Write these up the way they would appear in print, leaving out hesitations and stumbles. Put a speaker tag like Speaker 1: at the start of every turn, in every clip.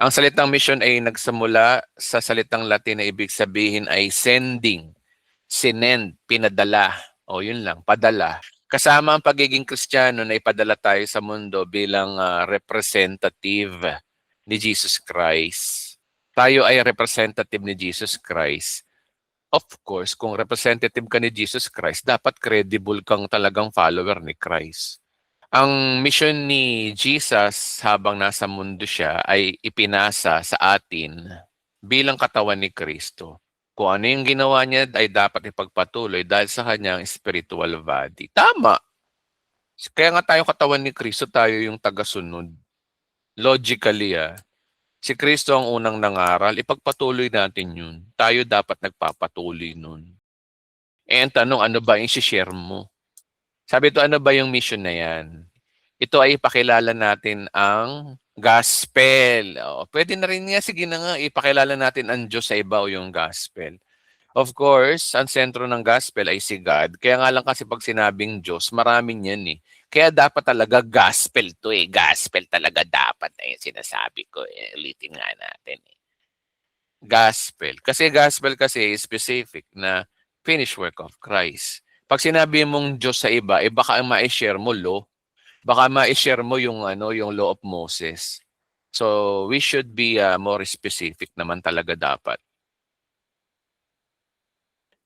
Speaker 1: Ang salitang mission ay nagsimula sa salitang Latin na ibig sabihin ay sending, sinend, pinadala. O yun lang, padala. Kasama ang pagiging Kristiyano na ipadala tayo sa mundo bilang representative ni Jesus Christ. Tayo ay representative ni Jesus Christ. Of course, kung representative ka ni Jesus Christ, dapat credible kang talagang follower ni Christ. Ang mission ni Jesus habang nasa mundo siya ay ipinasa sa atin bilang katawan ni Kristo. Kung ano yung ginawa niya ay dapat ipagpatuloy dahil sa kanyang spiritual body. Tama. Kaya nga tayo katawan ni Kristo, tayo yung tagasunod. Logically, si Kristo ang unang nangaral, ipagpatuloy natin yun. Tayo dapat nagpapatuloy nun. Eh, ang tanong, ano ba yung share mo? Sabi ito, ano ba yung mission na yan? Ito ay ipakilala natin ang gospel. O, pwede na rin nga, sige na nga, ipakilala natin ang Diyos sa iba o yung gospel. Of course, ang sentro ng gospel ay si God. Kaya nga lang kasi pag sinabing Diyos, maraming yan eh. Kaya dapat talaga gospel to eh. Gospel talaga dapat na yung sinasabi ko. Ulitin nga natin eh. Gospel. Kasi gospel kasi is specific na finished work of Christ. Pag sinabi mong Diyos sa iba, baka ang ma-share mo law. Baka ma-share mo yung yung law of Moses. So we should be more specific naman talaga dapat.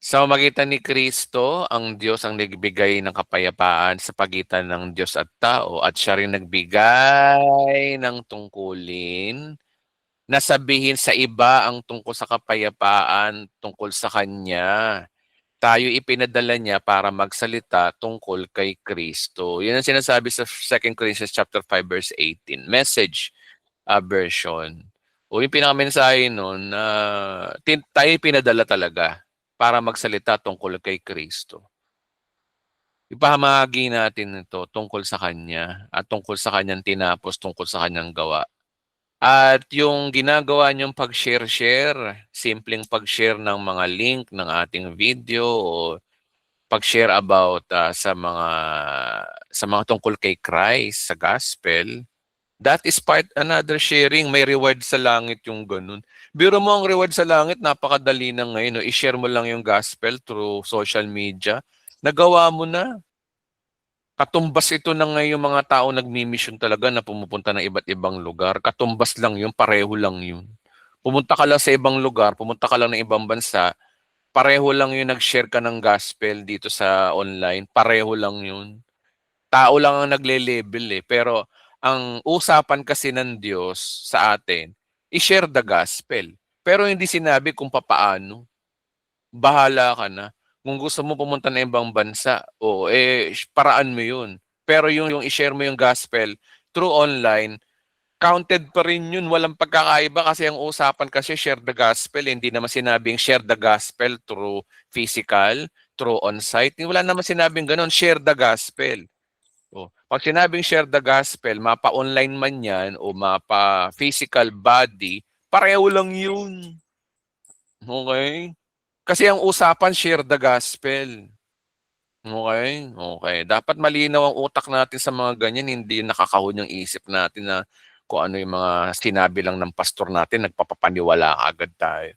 Speaker 1: Sa magitan ni Kristo, ang Diyos ang nagbigay ng kapayapaan sa pagitan ng Diyos at tao at siya rin nagbigay ng tungkulin na sabihin sa iba ang tungkol sa kapayapaan tungkol sa Kanya. Tayo ipinadala niya para magsalita tungkol kay Kristo. Yan ang sinasabi sa 2 Corinthians chapter 5 verse 18. Message version. O yung pinakamensahe nun na tayo pinadala talaga para magsalita tungkol kay Kristo. Ipahamagi natin ito tungkol sa Kanya at tungkol sa Kanyang tinapos, tungkol sa Kanyang gawa. At yung ginagawa niyong pag-share-share, simpleng pag-share ng mga link ng ating video o pag-share about sa mga tungkol kay Christ, sa gospel, that is part another sharing. May reward sa langit yung ganun. Biro mo ang reward sa langit, napakadali na ngayon. No? I-share mo lang yung gospel through social media. Nagawa mo na. Katumbas ito na ngayon mga tao nagmi-mission talaga na pumupunta ng iba't ibang lugar. Katumbas lang yun, pareho lang yun. Pumunta ka lang sa ibang lugar, pumunta ka lang ng ibang bansa, pareho lang yun nag-share ka ng gospel dito sa online, pareho lang yun. Tao lang ang nagle-label eh. Pero ang usapan kasi ng Diyos sa atin, i-share the gospel. Pero hindi sinabi kung papaano. Bahala ka na. Kung gusto mo pumunta na ibang bansa, paraan mo yun. Pero yung i-share mo yung gospel through online, counted pa rin yun. Walang pagkakaiba kasi ang usapan kasi share the gospel. Hindi naman sinabing share the gospel through physical, through on-site. Wala naman sinabing ganun, share the gospel. Pag sinabing share the gospel, mapa-online man yan o mapa-physical body, pareho lang yun. Okay? Kasi ang usapan, share the gospel. Okay? Okay. Dapat malinaw ang utak natin sa mga ganyan, hindi nakakahon yung isip natin na kung ano yung mga sinabi lang ng pastor natin, nagpapapaniwala agad tayo.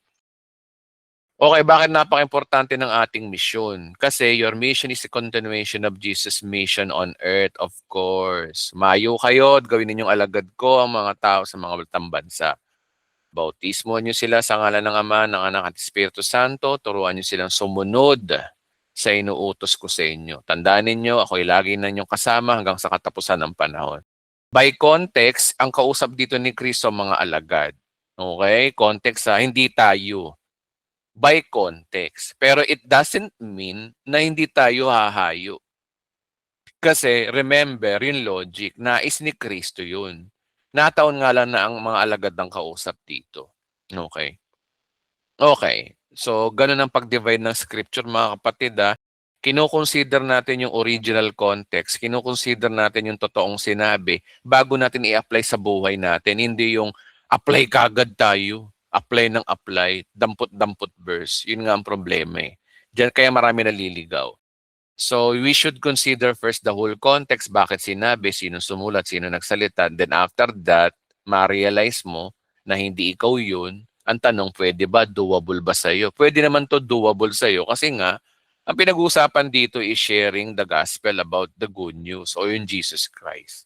Speaker 1: Okay, bakit napaka-importante ng ating misyon? Kasi your mission is a continuation of Jesus' mission on earth, of course. Mayo kayo at gawin ninyong alagad ko ang mga tao sa mga batang bansa. Bautismo niyo sila sa ngalan ng Ama, ng Anak at Espiritu Santo. Turuan niyo silang sumunod sa inuutos ko sa inyo. Tandaan ninyo, ako'y lagi na inyong kasama hanggang sa katapusan ng panahon. By context, ang kausap dito ni Kristo mga alagad. Okay? Context hindi tayo. By context. Pero it doesn't mean na hindi tayo hahayo. Kasi remember, yung logic, nais ni Kristo yun. Nataon nga lang na ang mga alagad ng kausap dito. Okay. Okay. So, ganun ang pag-divide ng scripture mga kapatid. Kino-consider natin yung original context. Kino-consider natin yung totoong sinabi bago natin i-apply sa buhay natin. Hindi yung apply kagad tayo. Apply ng apply. Dampot-dampot verse. Yun nga ang problema eh. Diyan kaya marami naliligaw. So we should consider first the whole context, bakit sinabi, sino sumulat, sino nagsalita. Then after that, ma-realize mo na hindi ikaw yun, ang tanong, pwede ba, doable ba sa'yo? Pwede naman to doable sa'yo kasi nga, ang pinag-uusapan dito is sharing the gospel about the good news o yung Jesus Christ.